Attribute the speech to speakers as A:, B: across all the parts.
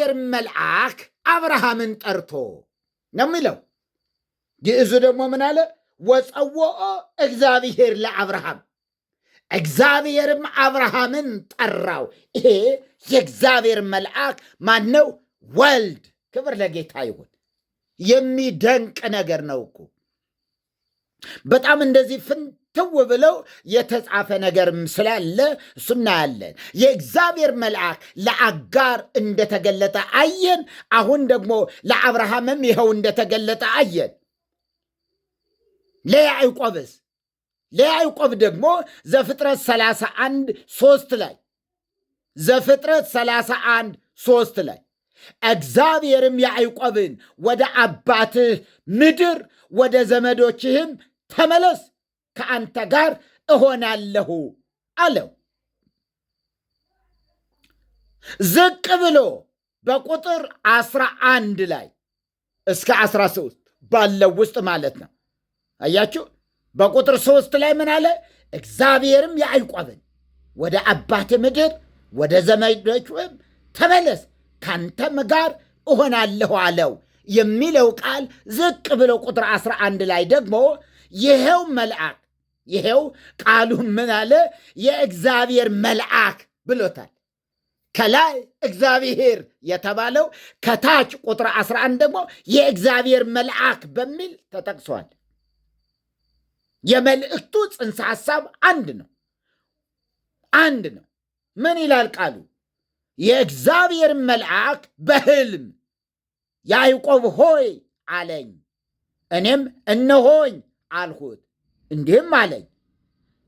A: የእግዚአብሔር መልአክ አብርሃምን ጠርቶ ነው የሚለው። ግዕዙ ደግሞ ምን አለ? ወጸውኦ እግዚአብሔር ለአብርሃም፣ እግዚአብሔርም አብርሃምን ጠራው። ይሄ የእግዚአብሔር መልአክ ማን ነው? ወልድ። ክብር ለጌታ ይሁን። የሚደንቅ ነገር ነው እኮ። በጣም እንደዚህ ፍንትው ብለው የተጻፈ ነገርም ስላለ እሱ እናያለን። የእግዚአብሔር መልአክ ለአጋር እንደተገለጠ አየን። አሁን ደግሞ ለአብርሃምም ይኸው እንደተገለጠ አየን። ለያዕቆብስ? ለያዕቆብ ደግሞ ዘፍጥረት 31:3 ላይ ዘፍጥረት 31:3 ላይ እግዚአብሔርም ያዕቆብን ወደ አባትህ ምድር ወደ ዘመዶችህም ተመለስ፣ ከአንተ ጋር እሆናለሁ አለው። ዝቅ ብሎ በቁጥር 11 ላይ እስከ 13 ባለው ውስጥ ማለት ነው። አያችሁ፣ በቁጥር 3 ላይ ምን አለ? እግዚአብሔርም ያዕቆብን ወደ አባትህ ምድር ወደ ዘመዶችህም ተመለስ፣ ካንተም ጋር እሆናለሁ አለው የሚለው ቃል ዝቅ ብሎ ቁጥር 11 ላይ ደግሞ ይሄው መልአክ፣ ይሄው ቃሉ ምን አለ? የእግዚአብሔር መልአክ ብሎታል። ከላይ እግዚአብሔር የተባለው ከታች ቁጥር 11 ደግሞ የእግዚአብሔር መልአክ በሚል ተጠቅሷል። የመልእክቱ ጽንሰ ሐሳብ አንድ ነው። አንድ ነው። ምን ይላል ቃሉ? የእግዚአብሔር መልአክ በሕልም ያዕቆብ ሆይ አለኝ፣ እኔም እነሆኝ አልሁት። እንዲህም አለኝ፣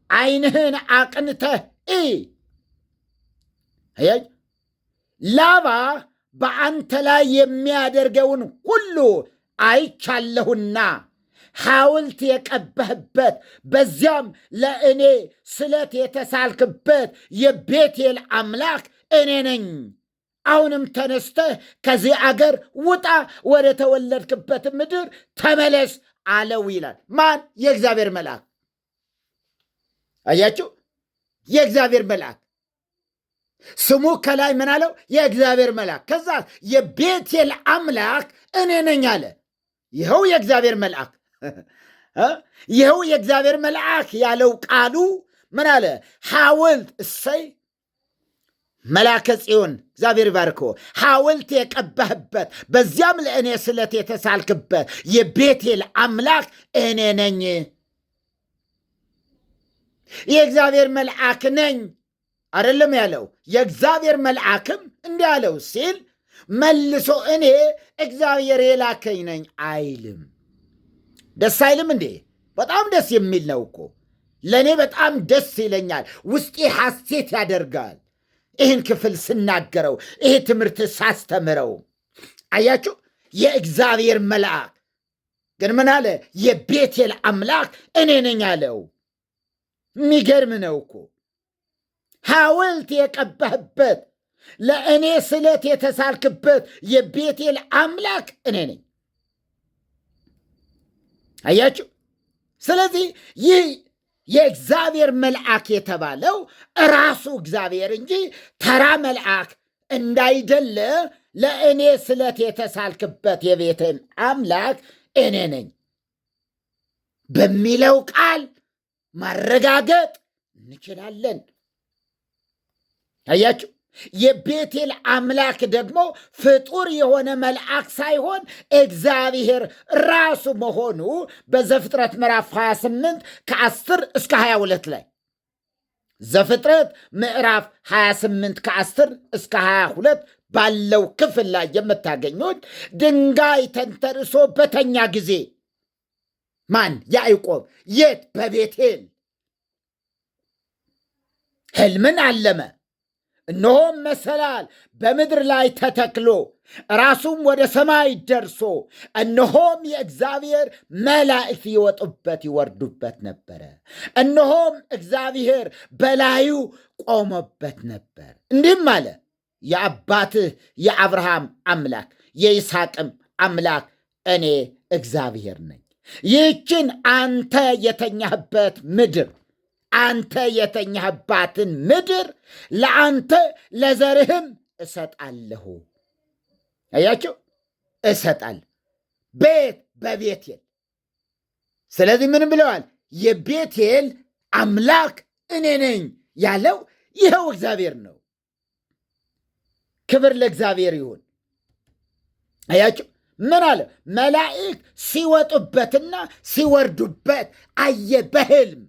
A: ዓይንህን አቅንተህ እይ፣ ላባ በአንተ ላይ የሚያደርገውን ሁሉ አይቻለሁና ሐውልት የቀባህበት በዚያም ለእኔ ስለት የተሳልክበት የቤቴል አምላክ እኔ ነኝ። አሁንም ተነስተህ ከዚህ አገር ውጣ፣ ወደ ተወለድክበት ምድር ተመለስ አለው ይላል። ማን? የእግዚአብሔር መልአክ። አያችሁ፣ የእግዚአብሔር መልአክ ስሙ ከላይ ምን አለው? የእግዚአብሔር መልአክ። ከዛ የቤቴል አምላክ እኔ ነኝ አለ። ይኸው የእግዚአብሔር መልአክ ይኸው የእግዚአብሔር መልአክ ያለው ቃሉ ምን አለ? ሐውልት እሰይ መልአከ ጽዮን እግዚአብሔር ባርኮ ሐውልት የቀባህበት በዚያም ለእኔ ስለት የተሳልክበት የቤቴል አምላክ እኔ ነኝ። የእግዚአብሔር መልአክ ነኝ አይደለም ያለው? የእግዚአብሔር መልአክም እንዲህ አለው ሲል መልሶ እኔ እግዚአብሔር የላከኝ ነኝ አይልም። ደስ አይልም እንዴ? በጣም ደስ የሚል ነው እኮ። ለእኔ በጣም ደስ ይለኛል፣ ውስጤ ሐሴት ያደርጋል ይህን ክፍል ስናገረው፣ ይሄ ትምህርት ሳስተምረው። አያችሁ፣ የእግዚአብሔር መልአክ ግን ምን አለ? የቤቴል አምላክ እኔ ነኝ አለው። የሚገርም ነው እኮ። ሐውልት የቀባህበት ለእኔ ስለት የተሳልክበት የቤቴል አምላክ እኔ ነኝ። አያችሁ። ስለዚህ ይህ የእግዚአብሔር መልአክ የተባለው ራሱ እግዚአብሔር እንጂ ተራ መልአክ እንዳይደለ ለእኔ ስለት የተሳልክበት የቤቴል አምላክ እኔ ነኝ በሚለው ቃል ማረጋገጥ እንችላለን። አያችሁ፣ የቤቴል አምላክ ደግሞ ፍጡር የሆነ መልአክ ሳይሆን እግዚአብሔር ራሱ መሆኑ በዘፍጥረት ምዕራፍ 28 ከ10 እስከ 22 ላይ ዘፍጥረት ምዕራፍ 28 ከ10 እስከ 22 ባለው ክፍል ላይ የምታገኙት ድንጋይ ተንተርሶ በተኛ ጊዜ ማን? ያዕቆብ። የት? በቤቴል ሕልምን አለመ። እነሆም መሰላል በምድር ላይ ተተክሎ ራሱም ወደ ሰማይ ደርሶ እነሆም የእግዚአብሔር መላእክት ይወጡበት ይወርዱበት ነበረ። እነሆም እግዚአብሔር በላዩ ቆሞበት ነበር። እንዲህም አለ፣ የአባትህ የአብርሃም አምላክ የይስሐቅም አምላክ እኔ እግዚአብሔር ነኝ። ይህችን አንተ የተኛህበት ምድር አንተ የተኛህባትን ምድር ለአንተ ለዘርህም እሰጣለሁ አያችሁ፣ እሰጣለሁ ቤት በቤቴል። ስለዚህ ምን ብለዋል? የቤቴል አምላክ እኔ ነኝ ያለው ይኸው እግዚአብሔር ነው። ክብር ለእግዚአብሔር ይሁን። አያችሁ ምን አለ? መላእክት ሲወጡበትና ሲወርዱበት አየ በሕልም።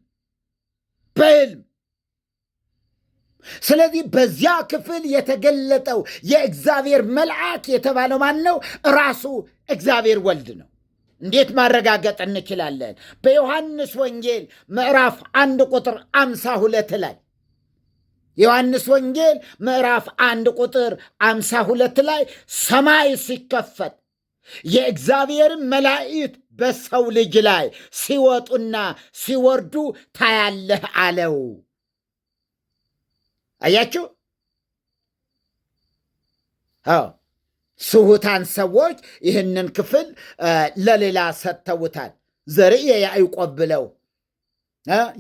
A: ስለዚህ በዚያ ክፍል የተገለጠው የእግዚአብሔር መልአክ የተባለው ማን ነው? ራሱ እግዚአብሔር ወልድ ነው። እንዴት ማረጋገጥ እንችላለን? በዮሐንስ ወንጌል ምዕራፍ 1 ቁጥር 52 ላይ ዮሐንስ ወንጌል ምዕራፍ 1 ቁጥር 52 ላይ ሰማይ ሲከፈት የእግዚአብሔርን መላእክት በሰው ልጅ ላይ ሲወጡና ሲወርዱ ታያለህ አለው። አያችሁ? ስሑታን ሰዎች ይህንን ክፍል ለሌላ ሰጥተውታል። ዘርኤ ያዕቆብ ብለው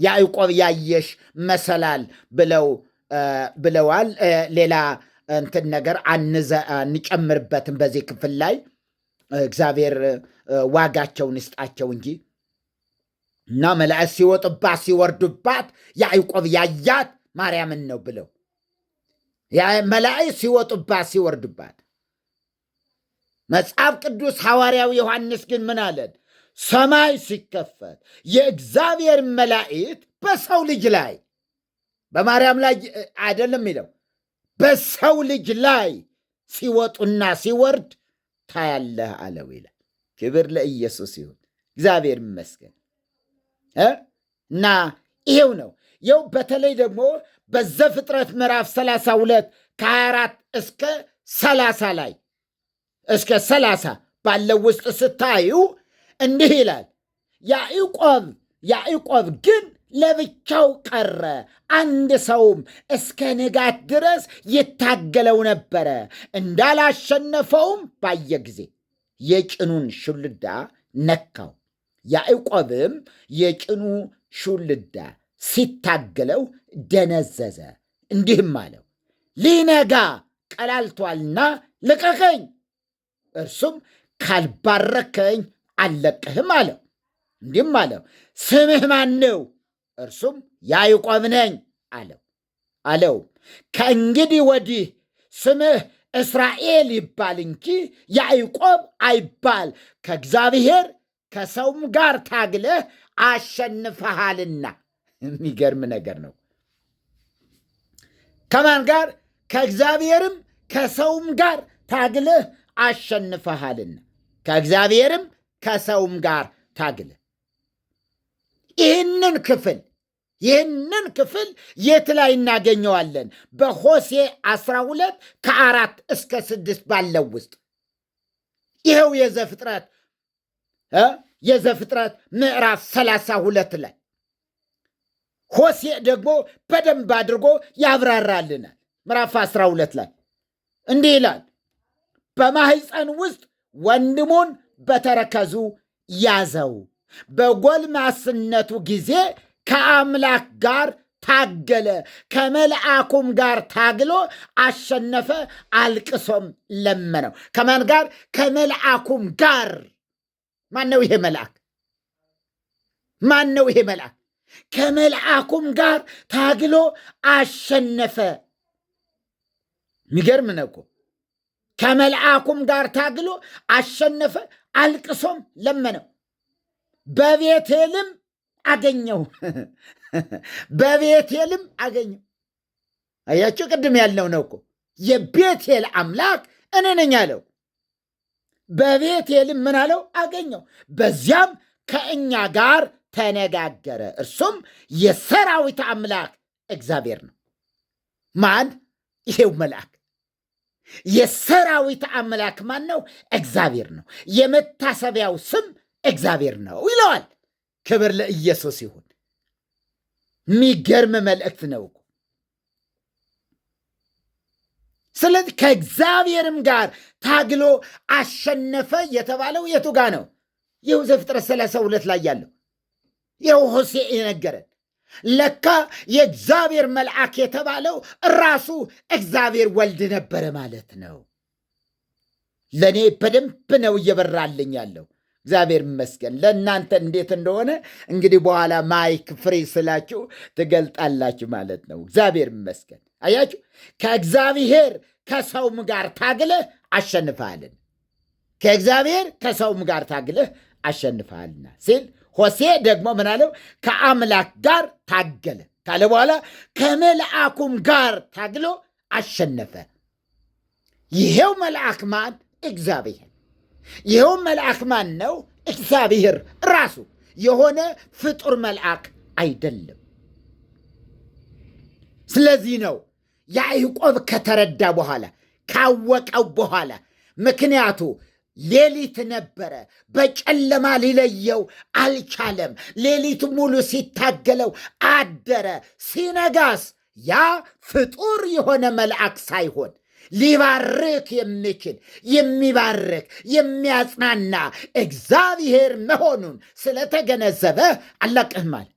A: ያዕቆብ ያየሽ መሰላል ብለዋል። ሌላ እንትን ነገር አንጨምርበትም በዚህ ክፍል ላይ እግዚአብሔር ዋጋቸውን ይስጣቸው እንጂ እና መላእክት ሲወጡባት ሲወርዱባት ያዕቆብ ያያት ማርያምን ነው ብለው መላእክት ሲወጡባት ሲወርዱባት። መጽሐፍ ቅዱስ ሐዋርያው ዮሐንስ ግን ምን አለን? ሰማይ ሲከፈት የእግዚአብሔር መላእክት በሰው ልጅ ላይ በማርያም ላይ አይደለም የሚለው በሰው ልጅ ላይ ሲወጡና ሲወርድ ታያለህ አለው ይላል። ክብር ለኢየሱስ ይሁን። እግዚአብሔር ይመስገን። እና ይሄው ነው ይው በተለይ ደግሞ በዘፍጥረት ምዕራፍ 32 ከ24 እስከ 30 ላይ እስከ 30 ባለው ውስጥ ስታዩ እንዲህ ይላል። ያዕቆብ ግን ለብቻው ቀረ፣ አንድ ሰውም እስከ ንጋት ድረስ ይታገለው ነበረ። እንዳላሸነፈውም ባየ ጊዜ የጭኑን ሹልዳ ነካው። ያዕቆብም የጭኑ ሹልዳ ሲታገለው ደነዘዘ። እንዲህም አለው፣ ሊነጋ ቀላልቷልና ልቀቀኝ። እርሱም ካልባረከኝ አልለቅህም አለው። እንዲህም አለው፣ ስምህ ማን ነው? እርሱም ያዕቆብ ነኝ አለው። ከእንግዲህ ወዲህ ስምህ እስራኤል ይባል እንጂ ያዕቆብ አይባል፣ ከእግዚአብሔር ከሰውም ጋር ታግለህ አሸንፈሃልና። የሚገርም ነገር ነው። ከማን ጋር? ከእግዚአብሔርም ከሰውም ጋር ታግለህ አሸንፈሃልና። ከእግዚአብሔርም ከሰውም ጋር ታግለህ። ይህንን ክፍል የት ላይ እናገኘዋለን? በሆሴዕ 12 ከ4 እስከ 6 ባለው ውስጥ ይኸው የዘፍጥረት ምዕራፍ 32 ላይ ሆሴዕ ደግሞ በደንብ አድርጎ ያብራራልናል። ምዕራፍ 12 ላይ እንዲህ ይላል፣ በማሕፀን ውስጥ ወንድሙን በተረከዙ ያዘው፣ በጎልማስነቱ ጊዜ ከአምላክ ጋር ታገለ፣ ከመልአኩም ጋር ታግሎ አሸነፈ፣ አልቅሶም ለመነው። ከማን ጋር? ከመልአኩም ጋር። ማን ነው ይሄ መልአክ? ከመልአኩም ጋር ታግሎ አሸነፈ። የሚገርም ነው እኮ። ከመልአኩም ጋር ታግሎ አሸነፈ፣ አልቅሶም ለመነው። በቤቴልም አገኘው። አያችሁ፣ ቅድም ያልነው ነው እኮ የቤቴል አምላክ እኔ ነኝ አለው። በቤቴልም ምን አለው? አገኘው። በዚያም ከእኛ ጋር ተነጋገረ። እርሱም የሰራዊት አምላክ እግዚአብሔር ነው። ማን? ይሄው መልአክ። የሰራዊት አምላክ ማን ነው? እግዚአብሔር ነው። የመታሰቢያው ስም እግዚአብሔር ነው ይለዋል። ክብር ለኢየሱስ ይሁን። የሚገርም መልእክት ነው። ስለዚህ ከእግዚአብሔርም ጋር ታግሎ አሸነፈ የተባለው የቱ ጋ ነው? ይኸው ዘፍጥረት 32 ላይ ያለው ይኸው ሆሴዕ የነገረን። ለካ የእግዚአብሔር መልአክ የተባለው ራሱ እግዚአብሔር ወልድ ነበረ ማለት ነው። ለእኔ በደንብ ነው እየበራልኝ ያለው። እግዚአብሔር ይመስገን። ለእናንተ እንዴት እንደሆነ እንግዲህ በኋላ ማይክ ፍሪ ስላችሁ ትገልጣላችሁ ማለት ነው። እግዚአብሔር ይመስገን። አያችሁ፣ ከእግዚአብሔር ከሰውም ጋር ታግለህ አሸንፈሃልን። ከእግዚአብሔር ከሰውም ጋር ታግለህ አሸንፈሃልና ሲል ሆሴ ደግሞ ምን አለው? ከአምላክ ጋር ታገለ ካለ በኋላ ከመልአኩም ጋር ታግሎ አሸነፈ። ይሄው መልአክ ማን? እግዚአብሔር። ይኸው መልአክ ማን ነው? እግዚአብሔር ራሱ የሆነ ፍጡር መልአክ አይደለም። ስለዚህ ነው ያዕቆብ ከተረዳ በኋላ ካወቀው በኋላ ምክንያቱ ሌሊት ነበረ፣ በጨለማ ሊለየው አልቻለም። ሌሊት ሙሉ ሲታገለው አደረ። ሲነጋስ ያ ፍጡር የሆነ መልአክ ሳይሆን ሊባርክ የሚችል የሚባርክ የሚያጽናና እግዚአብሔር መሆኑን ስለተገነዘበ አለቅህም አለ።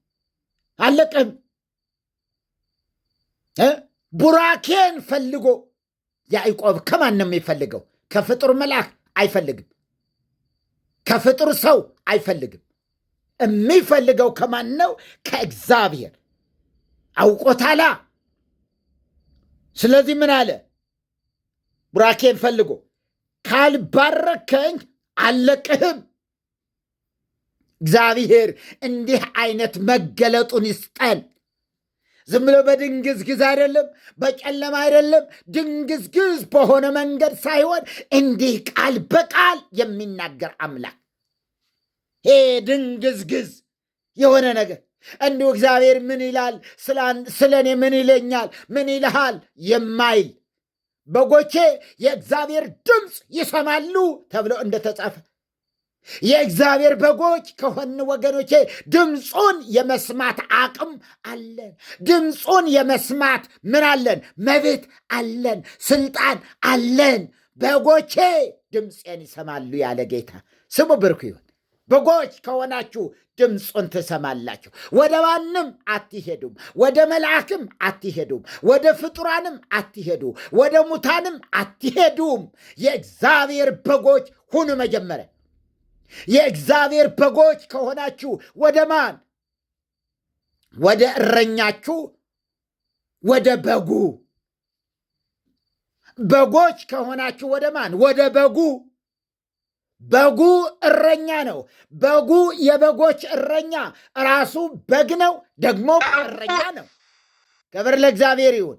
A: አለቅህም ቡራኬን ፈልጎ ያዕቆብ ከማን ነው የሚፈልገው? ከፍጡር መልአክ አይፈልግም። ከፍጡር ሰው አይፈልግም። የሚፈልገው ከማን ነው? ከእግዚአብሔር። አውቆታላ። ስለዚህ ምን አለ? ቡራኬን ፈልጎ ካልባረከኝ አለቅህም። እግዚአብሔር እንዲህ አይነት መገለጡን ይስጠን። ዝም ብሎ በድንግዝግዝ አይደለም፣ በጨለማ አይደለም፣ ድንግዝግዝ በሆነ መንገድ ሳይሆን እንዲህ ቃል በቃል የሚናገር አምላክ። ይሄ ድንግዝግዝ የሆነ ነገር እንዲሁ እግዚአብሔር ምን ይላል፣ ስለ እኔ ምን ይለኛል፣ ምን ይልሃል የማይል በጎቼ የእግዚአብሔር ድምፅ ይሰማሉ ተብሎ እንደተጻፈ የእግዚአብሔር በጎች ከሆን ወገኖቼ ድምፁን የመስማት አቅም አለን። ድምፁን የመስማት ምን አለን? መብት አለን፣ ስልጣን አለን። በጎቼ ድምፄን ይሰማሉ ያለ ጌታ ስሙ ብርኩ ይሁን። በጎች ከሆናችሁ ድምፁን ትሰማላችሁ። ወደ ማንም አትሄዱም፣ ወደ መልአክም አትሄዱም፣ ወደ ፍጡራንም አትሄዱ፣ ወደ ሙታንም አትሄዱም። የእግዚአብሔር በጎች ሁኑ። መጀመሪያ የእግዚአብሔር በጎች ከሆናችሁ ወደ ማን? ወደ እረኛችሁ፣ ወደ በጉ። በጎች ከሆናችሁ ወደ ማን? ወደ በጉ። በጉ እረኛ ነው። በጉ የበጎች እረኛ ራሱ በግ ነው፣ ደግሞ እረኛ ነው። ክብር ለእግዚአብሔር ይሁን።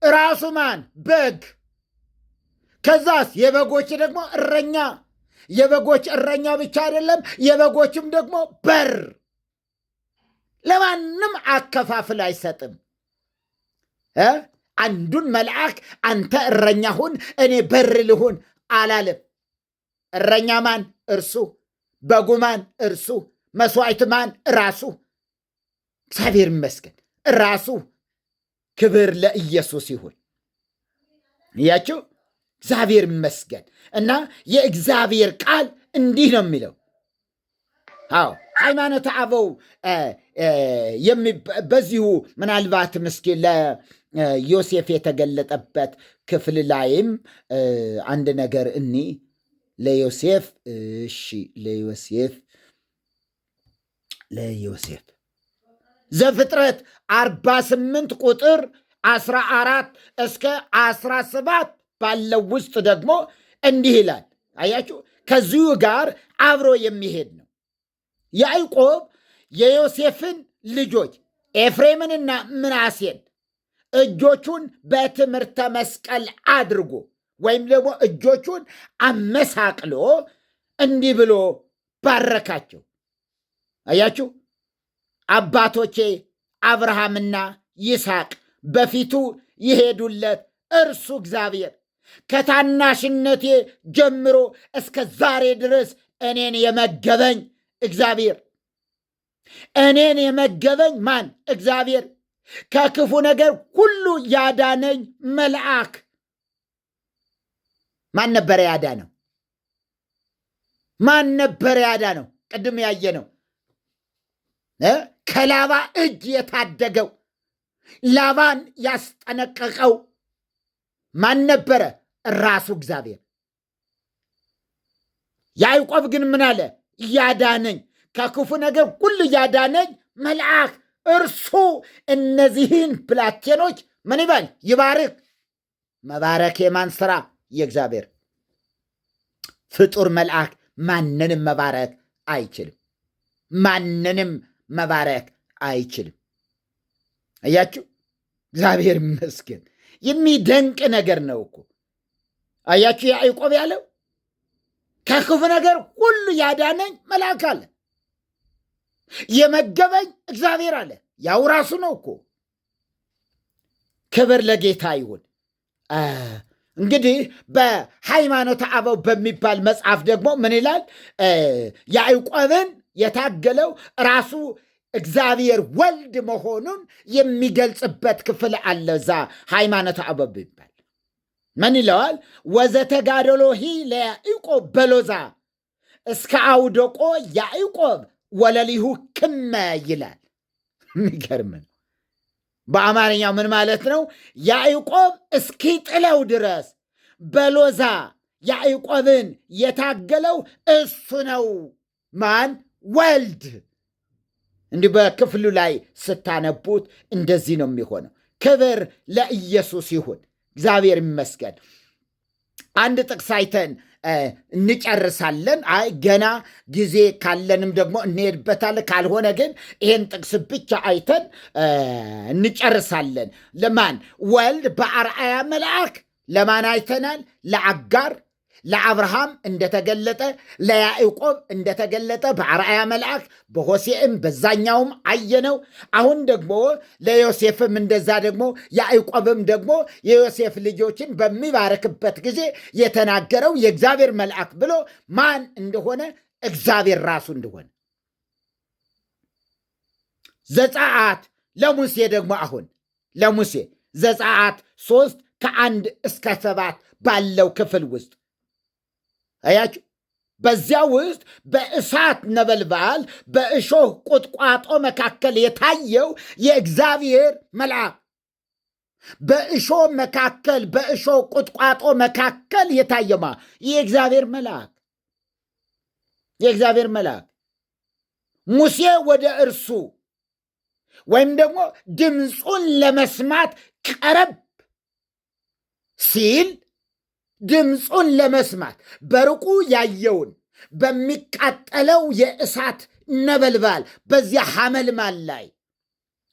A: ራሱ ማን? በግ። ከዛስ የበጎች ደግሞ እረኛ። የበጎች እረኛ ብቻ አይደለም፣ የበጎችም ደግሞ በር። ለማንም አከፋፍል አይሰጥም። አንዱን መልአክ አንተ እረኛ ሁን፣ እኔ በር ልሁን አላለም። እረኛ ማን? እርሱ። በጉ ማን? እርሱ። መስዋዕት ማን? ራሱ። እግዚአብሔር ይመስገን ራሱ። ክብር ለኢየሱስ ይሁን። እያችሁ እግዚአብሔር ይመስገን። እና የእግዚአብሔር ቃል እንዲህ ነው የሚለው። አዎ ሃይማኖተ አበው በዚሁ ምናልባት ምስኪ ለዮሴፍ የተገለጠበት ክፍል ላይም አንድ ነገር እኒ ለዮሴፍ ዘፍጥረት 48 ቁጥር 14 እስከ 17 ባለው ውስጥ ደግሞ እንዲህ ይላል። አያችሁ፣ ከዚሁ ጋር አብሮ የሚሄድ ነው። ያዕቆብ የዮሴፍን ልጆች ኤፍሬምንና ምናሴን እጆቹን በትምህርተ መስቀል አድርጎ ወይም ደግሞ እጆቹን አመሳቅሎ እንዲህ ብሎ ባረካቸው። አያችሁ፣ አባቶቼ አብርሃምና ይስሐቅ በፊቱ ይሄዱለት እርሱ እግዚአብሔር ከታናሽነቴ ጀምሮ እስከ ዛሬ ድረስ እኔን የመገበኝ እግዚአብሔር። እኔን የመገበኝ ማን? እግዚአብሔር። ከክፉ ነገር ሁሉ ያዳነኝ መልአክ ማን ነበረ ያዳነው? ማን ነበረ ያዳነው? ቅድም ያየ ነው። ከላባ እጅ የታደገው ላባን ያስጠነቀቀው ማን ነበረ? ራሱ እግዚአብሔር። ያዕቆብ ግን ምን አለ? ያዳነኝ ከክፉ ነገር ሁሉ ያዳነኝ መልአክ እርሱ እነዚህን ብላቴኖች ምን ይበል? ይባርክ። መባረክ የማን ስራ? የእግዚአብሔር። ፍጡር መልአክ ማንንም መባረክ አይችልም። ማንንም መባረክ አይችልም። አያችሁ፣ እግዚአብሔር ይመስገን። የሚደንቅ ነገር ነው እኮ። አያችሁ፣ ያዕቆብ ያለው ከክፉ ነገር ሁሉ ያዳነኝ መልአክ አለ፣ የመገበኝ እግዚአብሔር አለ። ያው ራሱ ነው እኮ። ክብር ለጌታ ይሁን። እንግዲህ በሃይማኖተ አበው በሚባል መጽሐፍ ደግሞ ምን ይላል? ያዕቆብን የታገለው ራሱ እግዚአብሔር ወልድ መሆኑን የሚገልጽበት ክፍል አለ። እዛ ሃይማኖተ አበው ይባል ምን ይለዋል? ወዘተጋደሎሂ ለያዕቆብ በሎዛ እስከ አውደቆ ያዕቆብ ወለሊሁ ክመ ይላል። የሚገርም ነው። በአማርኛው ምን ማለት ነው? ያዕቆብ እስኪጥለው ድረስ በሎዛ ያዕቆብን የታገለው እሱ ነው። ማን? ወልድ። እንዲህ በክፍሉ ላይ ስታነቡት እንደዚህ ነው የሚሆነው። ክብር ለኢየሱስ ይሁን። እግዚአብሔር ይመስገን። አንድ ጥቅስ አይተን እንጨርሳለን። አይ ገና ጊዜ ካለንም ደግሞ እንሄድበታለን። ካልሆነ ግን ይሄን ጥቅስ ብቻ አይተን እንጨርሳለን። ለማን? ወልድ በአርአያ መልአክ ለማን አይተናል? ለአጋር ለአብርሃም እንደተገለጠ፣ ለያዕቆብ እንደተገለጠ በአርአያ መልአክ፣ በሆሴዕም በዛኛውም አየነው። አሁን ደግሞ ለዮሴፍም እንደዛ ደግሞ ያዕቆብም ደግሞ የዮሴፍ ልጆችን በሚባርክበት ጊዜ የተናገረው የእግዚአብሔር መልአክ ብሎ ማን እንደሆነ እግዚአብሔር ራሱ እንደሆነ ዘጸአት ለሙሴ ደግሞ አሁን ለሙሴ ዘጸአት 3 ከ1 እስከ 7 ባለው ክፍል ውስጥ አያችሁ፣ በዚያ ውስጥ በእሳት ነበልባል በእሾህ ቁጥቋጦ መካከል የታየው የእግዚአብሔር መልአክ፣ በእሾህ መካከል በእሾህ ቁጥቋጦ መካከል የታየማ የእግዚአብሔር መልአክ፣ የእግዚአብሔር መልአክ ሙሴ ወደ እርሱ ወይም ደግሞ ድምፁን ለመስማት ቀረብ ሲል ድምፁን ለመስማት በሩቁ ያየውን በሚቃጠለው የእሳት ነበልባል በዚያ ሐመልማል ላይ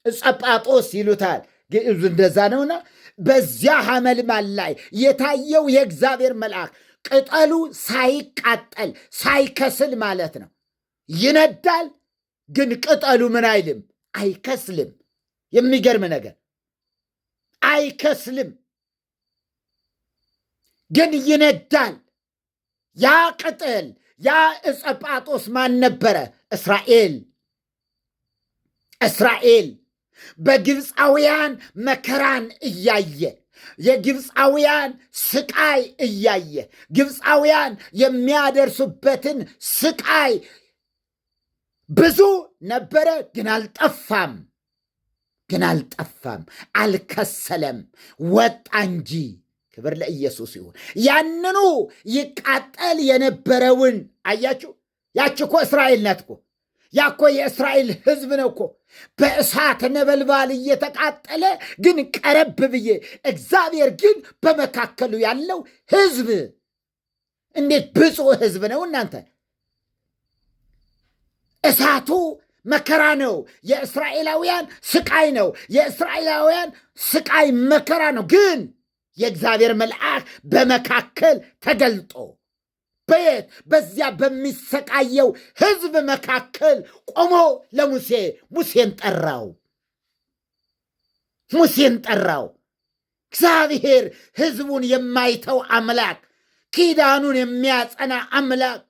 A: ጸጳጦስ ይሉታል ግዕዙ እንደዛ ነውና፣ በዚያ ሐመልማል ላይ የታየው የእግዚአብሔር መልአክ ቅጠሉ ሳይቃጠል ሳይከስል ማለት ነው። ይነዳል፣ ግን ቅጠሉ ምን አይልም? አይከስልም። የሚገርም ነገር አይከስልም፣ ግን ይነዳል። ያ ቅጠል ያ እጸጳጦስ ማን ነበረ? እስራኤል። እስራኤል በግብፃውያን መከራን እያየ የግብፃውያን ስቃይ እያየ ግብፃውያን የሚያደርሱበትን ስቃይ ብዙ ነበረ፣ ግን አልጠፋም። ግን አልጠፋም፣ አልከሰለም፣ ወጣ እንጂ። ክብር ለኢየሱስ ይሁን። ያንኑ ይቃጠል የነበረውን አያችሁ። ያች እኮ እስራኤል ናት እኮ። ያ እኮ የእስራኤል ሕዝብ ነው እኮ። በእሳት ነበልባል እየተቃጠለ ግን ቀረብ ብዬ እግዚአብሔር ግን በመካከሉ ያለው ሕዝብ እንዴት ብፁዕ ሕዝብ ነው እናንተ! እሳቱ መከራ ነው። የእስራኤላውያን ስቃይ ነው። የእስራኤላውያን ስቃይ መከራ ነው። ግን የእግዚአብሔር መልአክ በመካከል ተገልጦ በየት? በዚያ በሚሰቃየው ሕዝብ መካከል ቆሞ ለሙሴ ሙሴን ጠራው። ሙሴን ጠራው። እግዚአብሔር ሕዝቡን የማይተው አምላክ፣ ኪዳኑን የሚያጸና አምላክ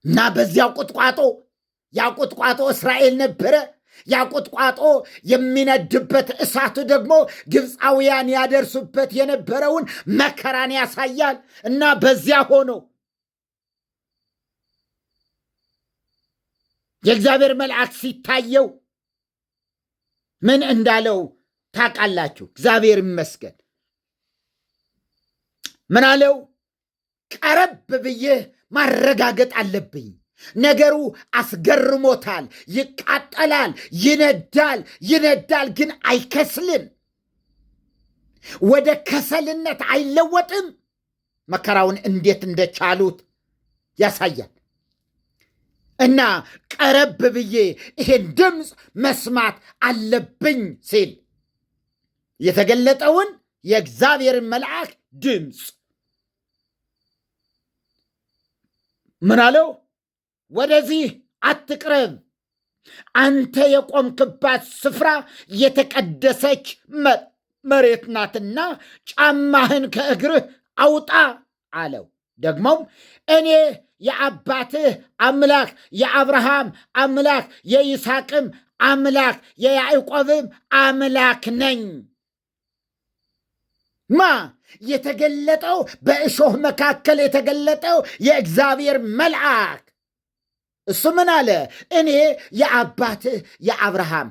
A: እና በዚያው ቁጥቋጦ ያ ቁጥቋጦ እስራኤል ነበረ። ያ ቁጥቋጦ የሚነድበት እሳቱ ደግሞ ግብፃውያን ያደርሱበት የነበረውን መከራን ያሳያል። እና በዚያ ሆኖ የእግዚአብሔር መልአክ ሲታየው ምን እንዳለው ታውቃላችሁ? እግዚአብሔር ይመስገን። ምን አለው? ቀረብ ብዬ ማረጋገጥ አለብኝ። ነገሩ አስገርሞታል። ይቃጠላል፣ ይነዳል፣ ግን አይከስልም። ወደ ከሰልነት አይለወጥም። መከራውን እንዴት እንደቻሉት ያሳያል። እና ቀረብ ብዬ ይሄን ድምፅ መስማት አለብኝ ሲል የተገለጠውን የእግዚአብሔርን መልአክ ድምፅ ምን አለው? ወደዚህ አትቅረብ፣ አንተ የቆምክባት ስፍራ የተቀደሰች መሬት ናትና ጫማህን ከእግርህ አውጣ አለው። ደግሞም እኔ የአባትህ አምላክ የአብርሃም አምላክ የይስሐቅም አምላክ የያዕቆብም አምላክ ነኝ። የተገለጠው በእሾህ መካከል የተገለጠው የእግዚአብሔር መልአክ እሱ ምን አለ? እኔ የአባትህ የአብርሃም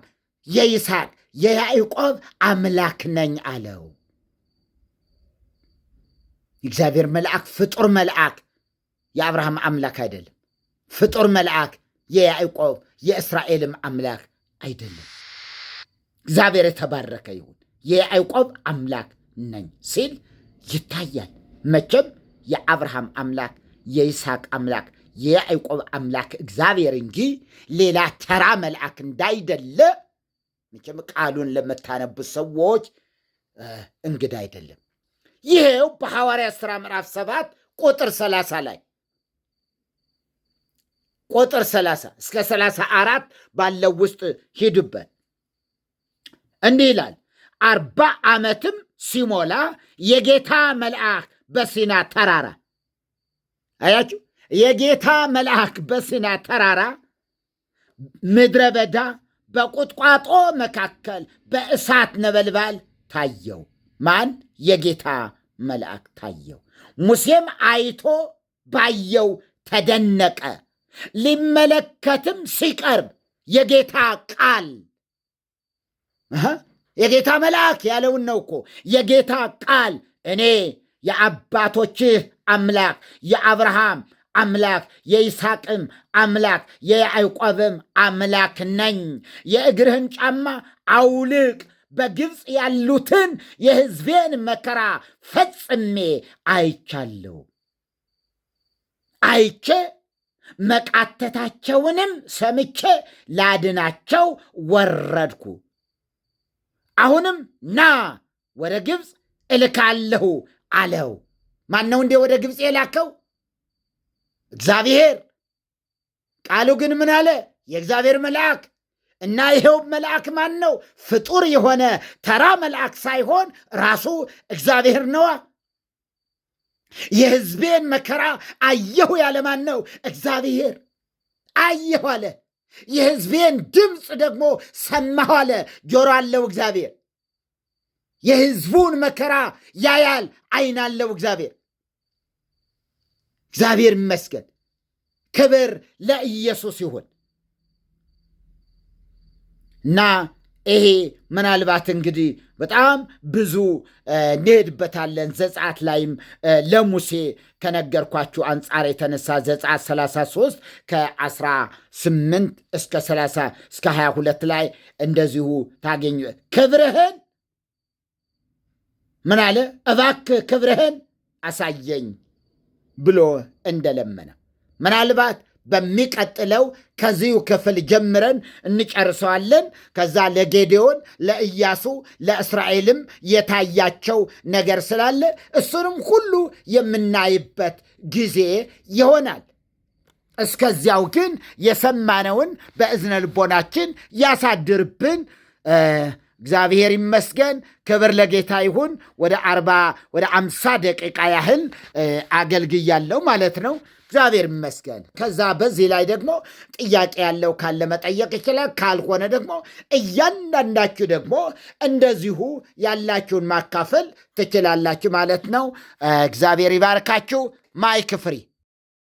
A: የይስሐቅ የያዕቆብ አምላክ ነኝ አለው። የእግዚአብሔር መልአክ ፍጡር መልአክ የአብርሃም አምላክ አይደለም። ፍጡር መልአክ የያዕቆብ የእስራኤልም አምላክ አይደለም። እግዚአብሔር የተባረከ ይሁን። የያዕቆብ አምላክ ነኝ ሲል ይታያል። መቼም የአብርሃም አምላክ የይስሐቅ አምላክ የያዕቆብ አምላክ እግዚአብሔር እንጂ ሌላ ተራ መልአክ እንዳይደለ መቼም ቃሉን ለምታነቡ ሰዎች እንግዳ አይደለም። ይሄው በሐዋርያት ሥራ ምዕራፍ 7 ቁጥር 30 ላይ ቁጥር 30 እስከ 34 ባለው ውስጥ ሂዱበት። እንዲህ ይላል፣ 40 ዓመትም ሲሞላ የጌታ መልአክ በሲና ተራራ፣ አያችሁ፣ የጌታ መልአክ በሲና ተራራ ምድረ በዳ በቁጥቋጦ መካከል በእሳት ነበልባል ታየው። ማን? የጌታ መልአክ ታየው። ሙሴም አይቶ ባየው ተደነቀ። ሊመለከትም ሲቀርብ የጌታ ቃል የጌታ መልአክ ያለውን ነው እኮ የጌታ ቃል እኔ የአባቶችህ አምላክ የአብርሃም አምላክ የይስሐቅም አምላክ የያዕቆብም አምላክ ነኝ። የእግርህን ጫማ አውልቅ፣ በግብፅ ያሉትን የሕዝቤን መከራ ፈጽሜ አይቻለሁ። አይቼ መቃተታቸውንም ሰምቼ ላድናቸው ወረድኩ። አሁንም ና ወደ ግብፅ እልካለሁ አለው። ማን ነው እንዴ ወደ ግብፅ የላከው? እግዚአብሔር። ቃሉ ግን ምን አለ? የእግዚአብሔር መልአክ። እና ይሄው መልአክ ማን ነው? ፍጡር የሆነ ተራ መልአክ ሳይሆን ራሱ እግዚአብሔር ነዋ። የሕዝቤን መከራ አየሁ ያለ ማን ነው? እግዚአብሔር። አየሁ አለ። የሕዝቤን ድምፅ ደግሞ ሰማሁ አለ። ጆሮ አለው እግዚአብሔር። የሕዝቡን መከራ ያያል፣ ዓይን አለው እግዚአብሔር። እግዚአብሔር ይመስገን። ክብር ለኢየሱስ ይሁን። እና ይሄ ምናልባት እንግዲህ በጣም ብዙ እንሄድበታለን። ዘጸአት ላይም ለሙሴ ከነገርኳችሁ አንጻር የተነሳ ዘጸአት 33 ከ18 እስከ 30 እስከ 22 ላይ እንደዚሁ ታገኙ። ክብርህን ምን አለ? እባክህ ክብርህን አሳየኝ ብሎ እንደለመነ ምናልባት በሚቀጥለው ከዚሁ ክፍል ጀምረን እንጨርሰዋለን። ከዛ ለጌዴዎን፣ ለኢያሱ፣ ለእስራኤልም የታያቸው ነገር ስላለ እሱንም ሁሉ የምናይበት ጊዜ ይሆናል። እስከዚያው ግን የሰማነውን በእዝነ ልቦናችን ያሳድርብን። እግዚአብሔር ይመስገን። ክብር ለጌታ ይሁን። ወደ 50 ደቂቃ ያህል አገልግያለሁ ማለት ነው። እግዚአብሔር ይመስገን። ከዛ በዚህ ላይ ደግሞ ጥያቄ ያለው ካለ መጠየቅ ይችላል። ካልሆነ ደግሞ እያንዳንዳችሁ ደግሞ እንደዚሁ ያላችሁን ማካፈል ትችላላችሁ ማለት ነው። እግዚአብሔር ይባርካችሁ። ማይክ ፍሪ